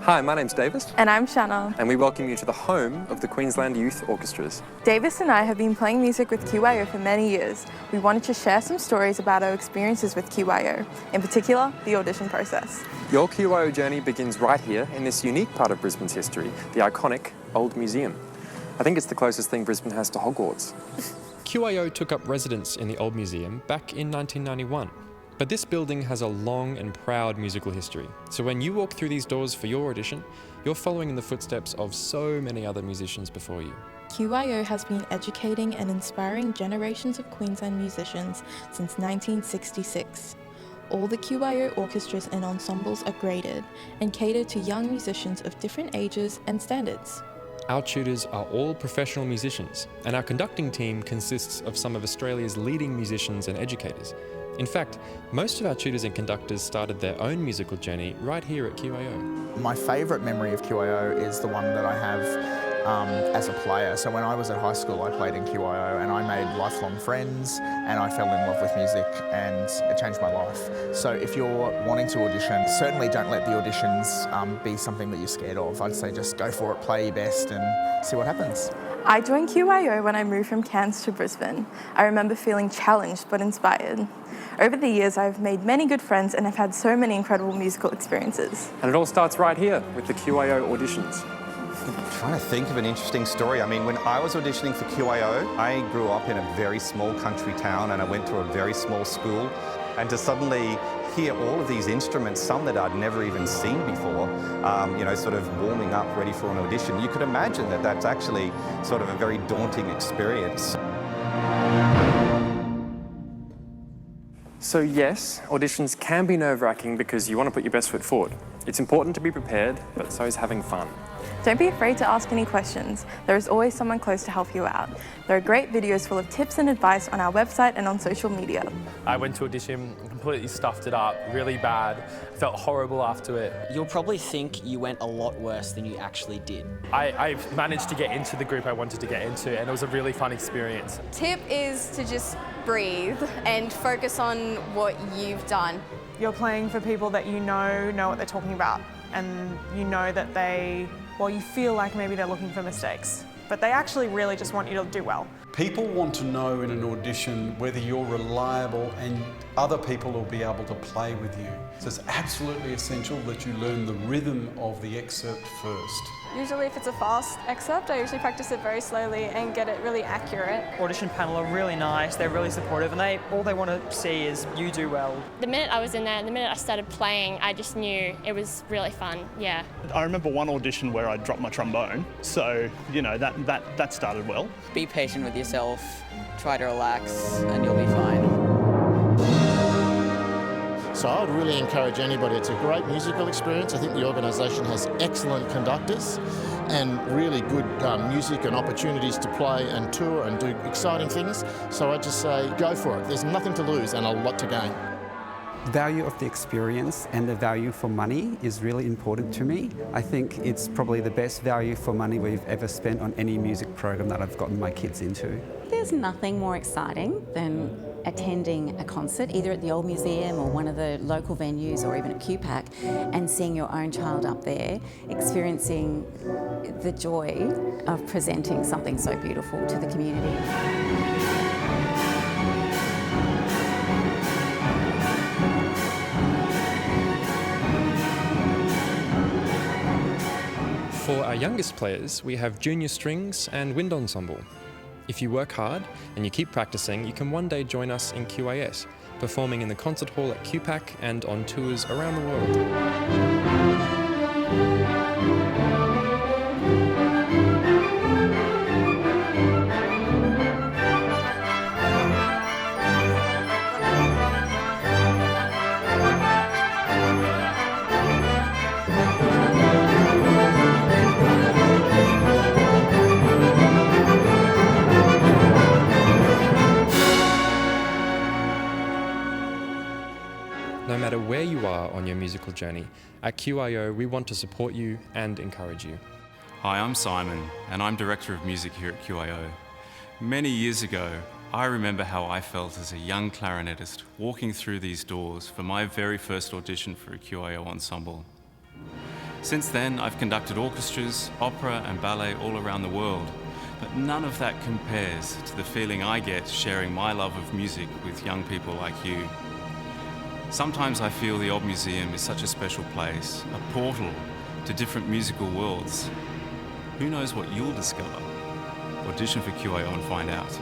Hi, my name's Davis. And I'm Shanna. And we welcome you to the home of the Queensland Youth Orchestras. Davis and I have been playing music with QYO for many years. We wanted to share some stories about our experiences with QYO, in particular, the audition process. Your QYO journey begins right here in this unique part of Brisbane's history, the iconic Old Museum. I think it's the closest thing Brisbane has to Hogwarts. QYO took up residence in the Old Museum back in 1991. But this building has a long and proud musical history. So when you walk through these doors for your audition, you're following in the footsteps of so many other musicians before you. QYO has been educating and inspiring generations of Queensland musicians since 1966. All the QYO orchestras and ensembles are graded and cater to young musicians of different ages and standards. Our tutors are all professional musicians, and our conducting team consists of some of Australia's leading musicians and educators. In fact, most of our tutors and conductors started their own musical journey right here at QYO. My favourite memory of QYO is the one that I have as a player. So when I was at high school, I played in QYO and I made lifelong friends and I fell in love with music and it changed my life. So if you're wanting to audition, certainly don't let the auditions be something that you're scared of. I'd say just go for it, play your best and see what happens. I joined QYO when I moved from Cairns to Brisbane. I remember feeling challenged but inspired. Over the years, I've made many good friends and have had so many incredible musical experiences. And it all starts right here with the QYO Auditions. I'm trying to think of an interesting story. I mean, when I was auditioning for QYO, I grew up in a very small country town and I went to a very small school. And to suddenly hear all of these instruments, some that I'd never even seen before, sort of warming up, ready for an audition, you could imagine that that's actually sort of a very daunting experience. So yes, auditions can be nerve-wracking because you want to put your best foot forward. It's important to be prepared, but so is having fun. Don't be afraid to ask any questions. There is always someone close to help you out. There are great videos full of tips and advice on our website and on social media. I went to audition, completely stuffed it up, really bad. Felt horrible after it. You'll probably think you went a lot worse than you actually did. I managed to get into the group I wanted to get into and it was a really fun experience. Tip is to just breathe and focus on what you've done. You're playing for people that you know what they're talking about, and you know that you feel like maybe they're looking for mistakes, but they actually really just want you to do well. People want to know in an audition whether you're reliable and other people will be able to play with you. So it's absolutely essential that you learn the rhythm of the excerpt first. Usually if it's a fast excerpt, I usually practice it very slowly and get it really accurate. Audition panel are really nice, they're really supportive, and all they want to see is you do well. The minute I was in there, the minute I started playing, I just knew it was really fun, yeah. I remember one audition where I dropped my trombone, so, that started well. Be patient with yourself, try to relax, and you'll be fine. So I would really encourage anybody. It's a great musical experience. I think the organisation has excellent conductors and really good music and opportunities to play and tour and do exciting things. So I just say go for it. There's nothing to lose and a lot to gain. The value of the experience and the value for money is really important to me. I think it's probably the best value for money we've ever spent on any music program that I've gotten my kids into. There's nothing more exciting than attending a concert, either at the Old Museum or one of the local venues or even at QPAC, and seeing your own child up there, experiencing the joy of presenting something so beautiful to the community. For our youngest players, we have junior strings and wind ensemble. If you work hard and you keep practicing, you can one day join us in QAS, performing in the concert hall at QPAC and on tours around the world. No matter where you are on your musical journey, at QYO we want to support you and encourage you. Hi, I'm Simon and I'm Director of Music here at QYO. Many years ago, I remember how I felt as a young clarinetist walking through these doors for my very first audition for a QYO ensemble. Since then, I've conducted orchestras, opera and ballet all around the world, but none of that compares to the feeling I get sharing my love of music with young people like you. Sometimes I feel the Old Museum is such a special place, a portal to different musical worlds. Who knows what you'll discover? Audition for QYO and find out.